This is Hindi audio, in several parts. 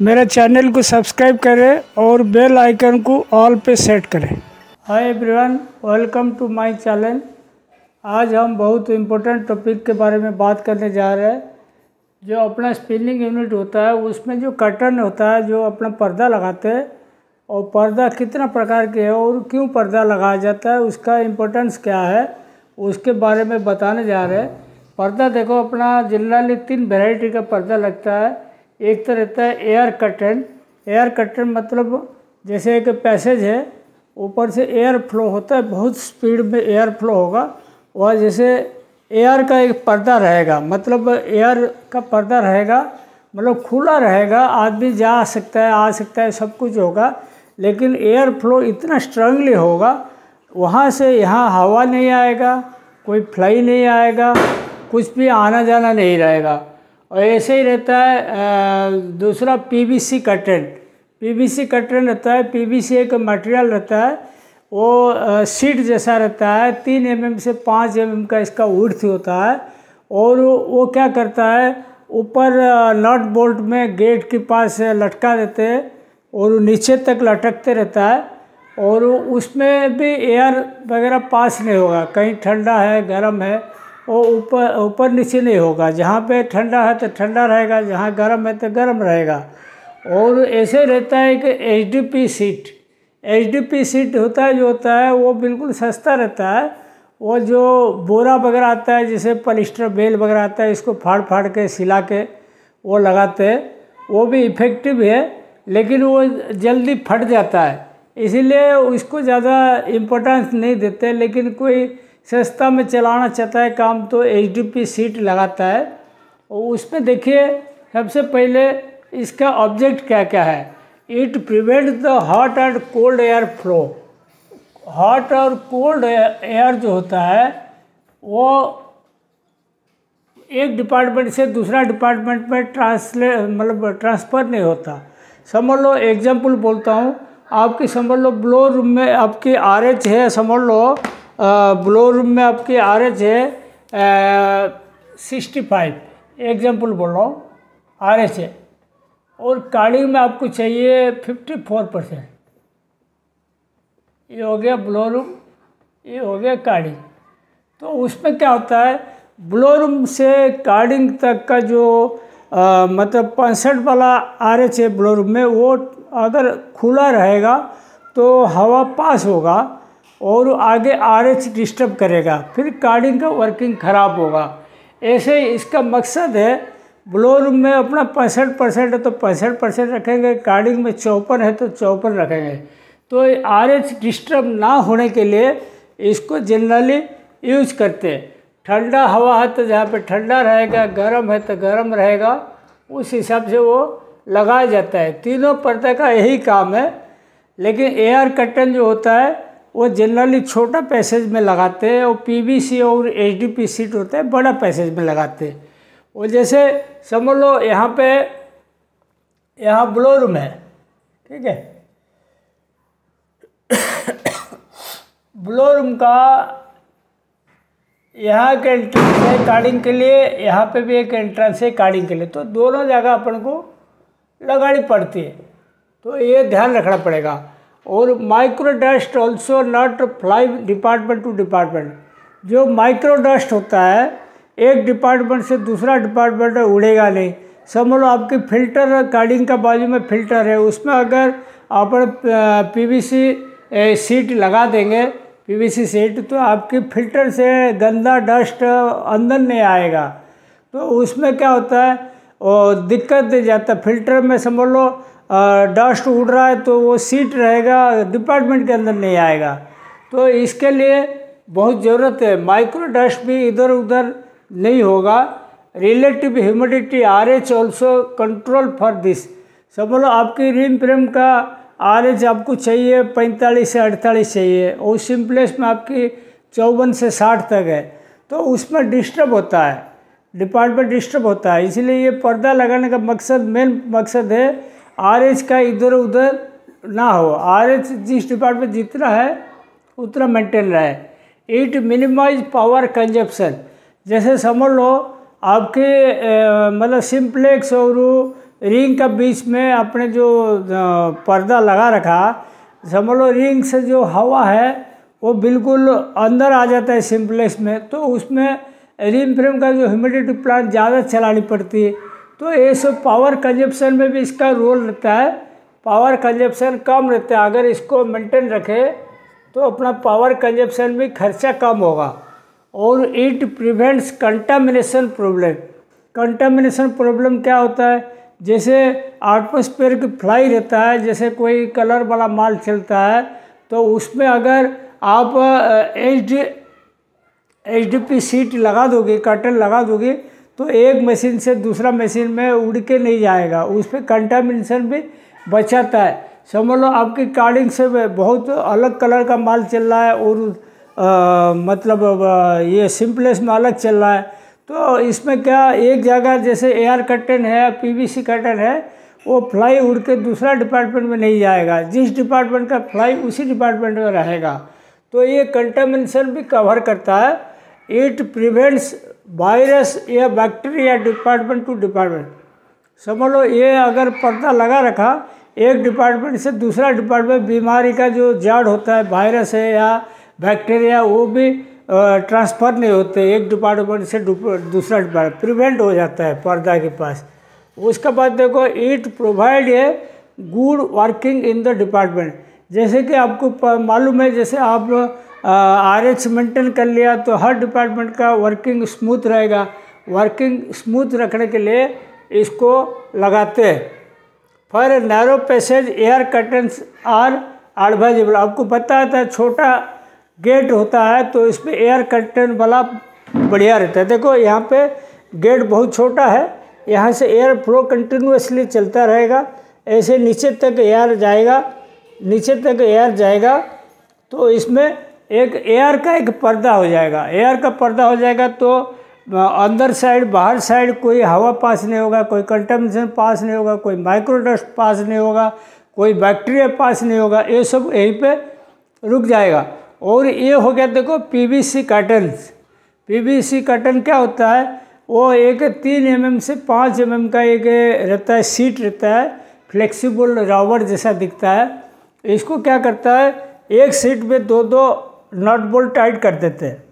मेरे चैनल को सब्सक्राइब करें और बेल आइकन को ऑल पे सेट करें। Hi everyone, welcome to my channel. आज हम बहुत इम्पोर्टेंट टॉपिक के बारे में बात करने जा रहे हैं। जो अपना स्पिनिंग यूनिट होता है उसमें जो कर्टन होता है, जो अपना पर्दा लगाते हैं, और पर्दा कितना प्रकार के है और क्यों पर्दा लगाया जाता है, उसका इम्पोर्टेंस क्या है, उसके बारे में बताने जा रहे हैं। पर्दा देखो, अपना जनरली 3 वैरायटी का पर्दा लगता है। एक तो रहता है एयर कर्टन। एयर कर्टन मतलब जैसे एक पैसेज है, ऊपर से एयर फ्लो होता है, बहुत स्पीड में एयर फ्लो होगा, और जैसे एयर का एक पर्दा रहेगा, मतलब एयर का पर्दा रहेगा, मतलब खुला रहेगा, आदमी जा सकता है, आ सकता है, सब कुछ होगा, लेकिन एयर फ्लो इतना स्ट्रांगली होगा, वहाँ से यहाँ हवा नहीं आएगा, कोई फ्लाई नहीं आएगा, कुछ भी आना जाना नहीं रहेगा। और ऐसे ही रहता है दूसरा पीवीसी कर्टन। पीवीसी कर्टन रहता है, पीवीसी एक मटेरियल रहता है, वो सीट जैसा रहता है, 3 mm से 5 mm का इसका विड्थ होता है, और वो क्या करता है, ऊपर नट बोल्ट में गेट के पास लटका देते हैं और नीचे तक लटकते रहता है, और उसमें भी एयर वगैरह पास नहीं होगा, कहीं ठंडा है गर्म है, वो ऊपर नीचे नहीं होगा, जहाँ पे ठंडा है तो ठंडा रहेगा, जहाँ गर्म है तो गर्म रहेगा। और ऐसे रहता है कि एचडीपी सीट। एचडीपी सीट होता है, जो होता है वो बिल्कुल सस्ता रहता है। वो जो बोरा वगैरह आता है, जैसे पॉलिस्टर बेल वगैरह आता है, इसको फाड़ के सिला के वो लगाते हैं, वो भी इफ़ेक्टिव है, लेकिन वो जल्दी फट जाता है, इसीलिए उसको ज़्यादा इम्पोर्टेंस नहीं देते। लेकिन कोई सस्ता में चलाना चाहता है काम तो एचडीपी सीट लगाता है। और उसमें देखिए, सबसे पहले इसका ऑब्जेक्ट क्या क्या है। It prevent the hot and cold air flow. Hot और कोल्ड एयर जो होता है वो एक डिपार्टमेंट से दूसरा डिपार्टमेंट में ट्रांसफ़र नहीं होता। समझ लो, एग्जाम्पल बोलता हूँ, आपकी समझ लो ब्लो रूम में आपकी RH है, समझ लो ब्लो रूम में आपकी RH है 65, एग्जाम्पल बोल रहा हूँ, RH है, और कार्डिंग में आपको चाहिए 54%। ये हो गया ब्लो रूम, ये हो गया कार्डिंग। तो उसमें क्या होता है, ब्लो रूम से कार्डिंग तक का जो मतलब 65 वाला RH है ब्लो रूम में, वो अगर खुला रहेगा तो हवा पास होगा और आगे RH डिस्टर्ब करेगा, फिर कार्डिंग का वर्किंग ख़राब होगा। ऐसे ही इसका मकसद है, ब्लो रूम में अपना 65% है तो 65% रखेंगे, कार्डिंग में 54 है तो 54 रखेंगे। तो RH डिस्टर्ब ना होने के लिए इसको जनरली यूज करते हैं। ठंडा हवा है तो जहाँ पे ठंडा रहेगा, गर्म है तो गर्म रहेगा, उस हिसाब से वो लगाया जाता है। तीनों पर्दे का यही काम है। लेकिन एयर कर्टन जो होता है वो जनरली छोटा पैसेज में लगाते हैं, और पीवीसी और एचडीपी सीट होता है बड़ा पैसेज में लगाते हैं। वो जैसे समझ लो यहाँ पे, यहाँ ब्लो रूम है, ठीक है, ब्लो रूम का यहाँ का एंट्रेंस है कार्डिंग के लिए, यहाँ पे भी एक एंट्रेंस है कार्डिंग के लिए, तो दोनों जगह अपन को लगानी पड़ती है, तो ये ध्यान रखना पड़ेगा। और micro dust also not fly department to department. जो माइक्रो डस्ट होता है, एक डिपार्टमेंट से दूसरा डिपार्टमेंट में उड़ेगा नहीं। समझ लो आपकी फिल्टर, कार्डिंग का बाजू में फिल्टर है, उसमें अगर आप पीवीसी सीट लगा देंगे, पीवीसी सीट, तो आपकी फिल्टर से गंदा डस्ट अंदर नहीं आएगा। तो उसमें क्या होता है, और दिक्कत दे जाता है। फिल्टर में समझ लो डस्ट उड़ रहा है तो वो सीट रहेगा, डिपार्टमेंट के अंदर नहीं आएगा। तो इसके लिए बहुत ज़रूरत है, माइक्रो डस्ट भी इधर उधर नहीं होगा। Relative humidity RH also control for this. समझ लो आपकी रिम फ्रेम का RH आपको चाहिए 45 से 48 चाहिए, और सिंपलेस्ट में आपकी 54 से 60 तक है, तो उसमें डिस्टर्ब होता है, डिपार्टमेंट डिस्टर्ब होता है। इसलिए ये पर्दा लगाने का मकसद, मेन मकसद है RH का इधर उधर ना हो, RH जिस डिपार्टमेंट जितना है उतना मेंटेन रहे। It minimise power consumption. जैसे समझ लो आपके मतलब सिंप्लेक्स और रिंग का बीच में आपने जो पर्दा लगा रखा, समझ लो रिंग से जो हवा है वो बिल्कुल अंदर आ जाता है सिंप्लेक्स में, तो उसमें रिंग फ्रेम का जो ह्यूमिडिटी प्लांट ज़्यादा चलानी पड़ती है। तो ये सब पावर कंजप्शन में भी इसका रोल रहता है। पावर कंजप्शन कम रहता है, अगर इसको मेंटेन रखे तो अपना पावर कंजप्शन भी खर्चा कम होगा। और it prevents contamination problem. Contamination problem क्या होता है, जैसे एटमॉस्फेयर की फ्लाई रहता है, जैसे कोई कलर वाला माल चलता है तो उसमें अगर आप HDP सीट लगा दोगे, कर्टन लगा दोगे, तो एक मशीन से दूसरा मशीन में उड़ के नहीं जाएगा, उस पर कंटामिनेशन भी बचाता है। समझ लो आपकी कार्डिंग से बहुत अलग कलर का माल चल रहा है और मतलब ये सिंप्लेक्स में अलग चल रहा है, तो इसमें क्या एक जगह जैसे एयर कर्टन है, PVC कर्टन है, वो फ्लाई उड़ के दूसरा डिपार्टमेंट में नहीं जाएगा, जिस डिपार्टमेंट का फ्लाई उसी डिपार्टमेंट में रहेगा। तो ये कंटामिनेशन भी कवर करता है। इट प्रिवेंट्स वायरस या बैक्टीरिया डिपार्टमेंट टू डिपार्टमेंट। समझ लो ये अगर पर्दा लगा रखा, एक डिपार्टमेंट से दूसरा डिपार्टमेंट बीमारी का जो जड़ होता है, वायरस है या बैक्टीरिया, वो भी ट्रांसफ़र नहीं होते एक डिपार्टमेंट से दूसरा डिपार्टमेंट, प्रिवेंट हो जाता है पर्दा के पास। उसके बाद देखो it provide a good working in the department. जैसे कि आपको मालूम है, जैसे आप RH मेंटेन कर लिया तो हर डिपार्टमेंट का वर्किंग स्मूथ रहेगा। वर्किंग स्मूथ रखने के लिए इसको लगाते हैं। For narrow passage air curtains are advisable. आपको पता है छोटा गेट होता है तो इसमें एयर कर्टन वाला बढ़िया रहता है। देखो यहाँ पे गेट बहुत छोटा है, यहाँ से एयर फ्लो कंटिन्यूसली चलता रहेगा, ऐसे नीचे तक एयर जाएगा, नीचे तक एयर जाएगा, तो इसमें एक एयर का एक पर्दा हो जाएगा। एयर का पर्दा हो जाएगा तो अंदर साइड बाहर साइड कोई हवा पास नहीं होगा, कोई कंटामिनेशन पास नहीं होगा, कोई माइक्रो डस्ट पास नहीं होगा, कोई बैक्टीरिया पास नहीं होगा, ये सब यहीं पे रुक जाएगा। और ये हो गया देखो PVC कर्टन्स। PVC कर्टन क्या होता है, वो एक 3 mm से 5 mm का एक रहता है, सीट रहता है, फ्लेक्सिबल रबर जैसा दिखता है। इसको क्या करता है, एक सीट में 2-2 नट बोल्ट टाइट कर देते हैं।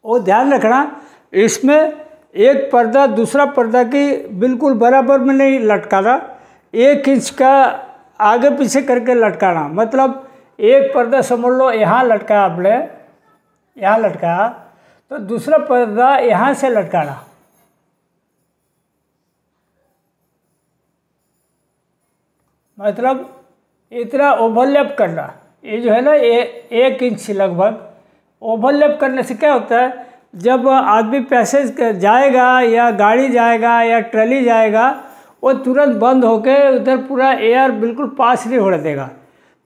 और ध्यान रखना इसमें एक पर्दा दूसरा पर्दा की बिल्कुल बराबर में नहीं लटकाना, 1 इंच का आगे पीछे करके लटकाना। मतलब एक पर्दा समझ लो यहाँ लटकाया आपने, यहाँ लटकाया, तो दूसरा पर्दा यहाँ से लटकाना। मतलब इतना ओवरलैप करना, ये जो है ना, ये 1 इंच लगभग ओवरलैप करने से क्या होता है, जब आदमी पैसेज जाएगा या गाड़ी जाएगा या ट्रॉली जाएगा, वो तुरंत बंद होके उधर पूरा एयर बिल्कुल पास नहीं होने देगा।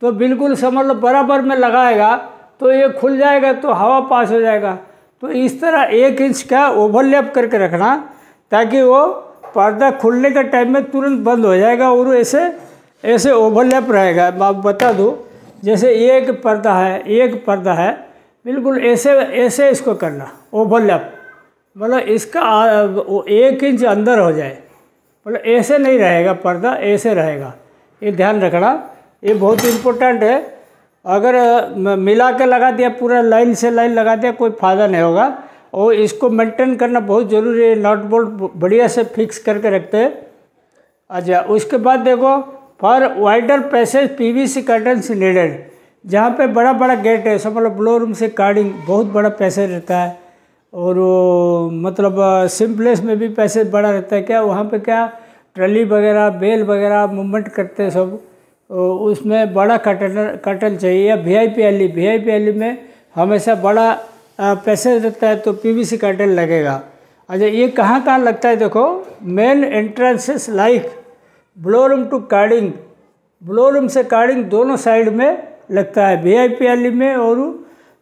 तो बिल्कुल समझ लो बराबर में लगाएगा तो ये खुल जाएगा तो हवा पास हो जाएगा। तो इस तरह 1 इंच का ओवरलैप करके रखना, ताकि वो पर्दा खुलने का टाइम में तुरंत बंद हो जाएगा और ऐसे ओवरलैप रहेगा। मैं बता दूँ, जैसे ये एक पर्दा है, बिल्कुल ऐसे इसको करना ओवरलैप, मतलब इसका 1 इंच अंदर हो जाए, मतलब ऐसे नहीं रहेगा पर्दा, ऐसे रहेगा। ये ध्यान रखना, ये बहुत इम्पोर्टेंट है। अगर मिला के लगा दिया, पूरा लाइन से लाइन लगा दिया, कोई फ़ायदा नहीं होगा। और इसको मेंटेन करना बहुत ज़रूरी है, नट बोल्ट बढ़िया से फिक्स करके रखते हैं। अच्छा, उसके बाद देखो for wider passage PVC curtains needed. जहाँ पे बड़ा बड़ा गेट है, समझ लो ब्लो रूम से कार्डिंग बहुत बड़ा पैसेज रहता है, और मतलब सिंप्लेक्स में भी पैसेज बड़ा रहता है। क्या वहाँ पे क्या ट्रॉली वगैरह बेल वगैरह मूवमेंट करते हैं सब, उसमें बड़ा कर्टन चाहिए। या VIP alley में हमेशा बड़ा पैसेज रहता है तो PVC कर्टन लगेगा। अच्छा, ये कहाँ लगता है देखो, main entrances like blow room to carding, blow room से कार्डिंग दोनों साइड में लगता है, VIP alley में और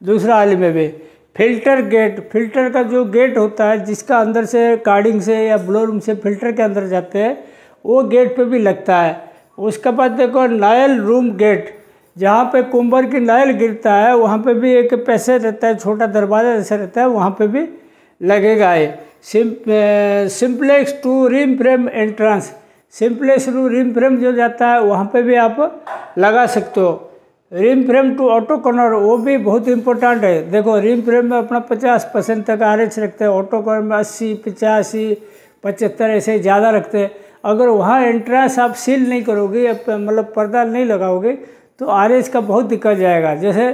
दूसरा alley में भी। फिल्टर गेट, फिल्टर का जो गेट होता है जिसका अंदर से कार्डिंग से या ब्लो रूम से फिल्टर के अंदर जाते हैं, वो गेट पे भी लगता है। उसके बाद देखो नायल रूम गेट, जहाँ पे कुंबर की नायल गिरता है वहाँ पे भी एक पैसेज रहता है, छोटा दरवाज़ा जैसा रहता है, वहाँ पे भी लगेगा। ये simplex to ring frame entrance, simply screw ring frame जो जाता है वहाँ पे भी आप लगा सकते हो। Ring frame to auto corner वो भी बहुत इंपॉर्टेंट है। देखो रिम फ्रेम में अपना 50% तक RH रखते हैं, ऑटो कॉर्नर में 80, 85, 75 ऐसे ज़्यादा रखते हैं। अगर वहाँ एंट्रेंस आप सील नहीं करोगे, मतलब पर्दा नहीं लगाओगे तो RH का बहुत दिक्कत जाएगा। जैसे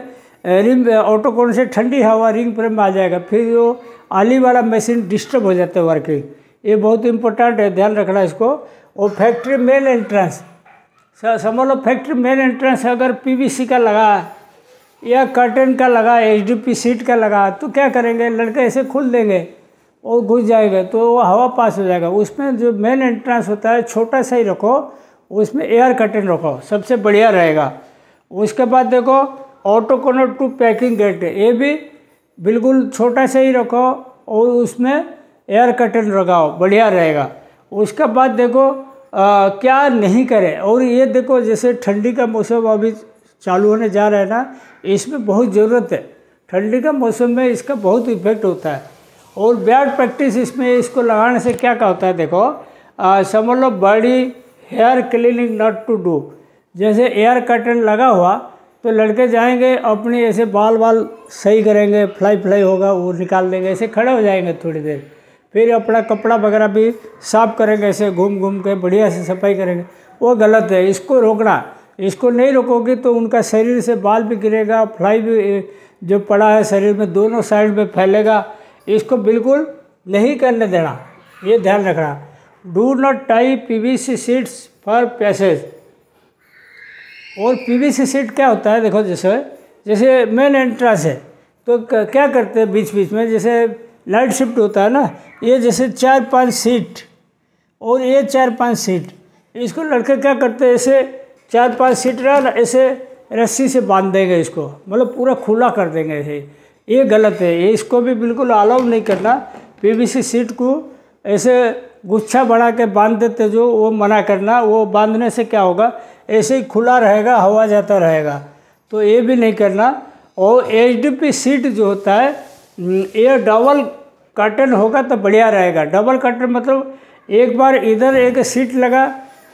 रिम ऑटो कॉर्नर से ठंडी हवा रिंग फ्रेम में आ जाएगा, फिर वो आली वाला मशीन डिस्टर्ब हो जाता है वर्किंग। ये बहुत इंपॉर्टेंट है, ध्यान रखना इसको। और फैक्ट्री मेन एंट्रेंस समझ लो, फैक्ट्री मेन एंट्रेंस अगर PVC का लगा या कर्टन का लगा, HDP सीट का लगा, तो क्या करेंगे, लड़के ऐसे खोल देंगे और घुस जाएगा तो वो हवा पास हो जाएगा। उसमें जो मेन एंट्रेंस होता है छोटा सा ही रखो, उसमें एयर कर्टन रखो, सबसे बढ़िया रहेगा। उसके बाद देखो auto corner to packing gate, ये भी बिल्कुल छोटा सा ही रखो और उसमें एयर कर्टन लगाओ, बढ़िया रहेगा। उसके बाद देखो क्या नहीं करे। और ये देखो जैसे ठंडी का मौसम अभी चालू होने जा रहा है ना, इसमें बहुत ज़रूरत है। ठंडी का मौसम में इसका बहुत इफेक्ट होता है। और बैड प्रैक्टिस इसमें इसको लगाने से क्या क्या होता है, देखो समझ लो body hair cleaning not to do. जैसे एयर कर्टन लगा हुआ तो लड़के जाएंगे अपनी ऐसे बाल सही करेंगे, फ्लाई होगा वो निकाल देंगे, ऐसे खड़े हो जाएंगे थोड़ी देर, फिर अपना कपड़ा वगैरह भी साफ करेंगे, ऐसे घूम के बढ़िया से सफाई करेंगे, वो गलत है। इसको रोकना, इसको नहीं रोकोगे तो उनका शरीर से बाल भी गिरेगा, फ्लाई भी जो पड़ा है शरीर में दोनों साइड में फैलेगा। इसको बिल्कुल नहीं करने देना, ये ध्यान रखना। Do not tie PVC seats for passage. और PVC सीट क्या होता है, देखो जैसे मेन एंट्रेंस है तो क्या करते हैं बीच बीच में, जैसे नाइट शिफ्ट होता है ना, ये जैसे 4-5 सीट और ये 4-5 सीट, इसको लड़के क्या करते हैं, ऐसे 4-5 सीट रहा ना, ऐसे रस्सी से बांध देंगे इसको, मतलब पूरा खुला कर देंगे ऐसे। ये गलत है, ये इसको भी बिल्कुल अलाउ नहीं करना। PVC सीट को ऐसे गुच्छा बढ़ा के बांध देते जो, वो मना करना। वो बांधने से क्या होगा, ऐसे ही खुला रहेगा, हवा जाता रहेगा, तो ये भी नहीं करना। और HDP सीट जो होता है ये डबल कर्टन होगा तो बढ़िया रहेगा। डबल कर्टन मतलब एक बार इधर एक सीट लगा,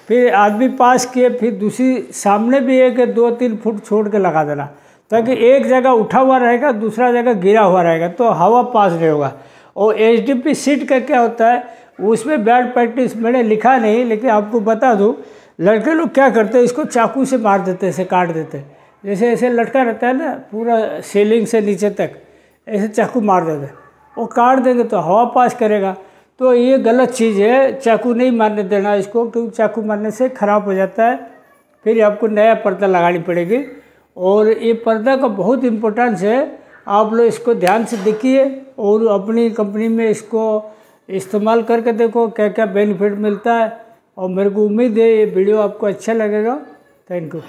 फिर आदमी पास किए, फिर दूसरी सामने भी एक 2-3 फुट छोड़ के लगा देना, ताकि एक जगह उठा हुआ रहेगा, दूसरा जगह गिरा हुआ रहेगा, तो हवा पास नहीं होगा। और HDP सीट का क्या होता है, उसमें बैड प्रैक्टिस मैंने लिखा नहीं, लेकिन आपको बता दूँ, लड़के लोग क्या करते हैं, इसको चाकू से मार देते, ऐसे काट देते, जैसे ऐसे लटका रहता है ना पूरा सीलिंग से नीचे तक, ऐसे चाकू मार देते, वो काट देंगे तो हवा पास करेगा। तो ये गलत चीज़ है, चाकू नहीं मारने देना इसको, क्योंकि चाकू मारने से ख़राब हो जाता है, फिर आपको नया पर्दा लगानी पड़ेगी। और ये पर्दा का बहुत इम्पोर्टेंस है, आप लोग इसको ध्यान से देखिए और अपनी कंपनी में इसको इस्तेमाल करके देखो क्या क्या बेनिफिट मिलता है। और मेरे को उम्मीद है ये वीडियो आपको अच्छा लगेगा। Thank you.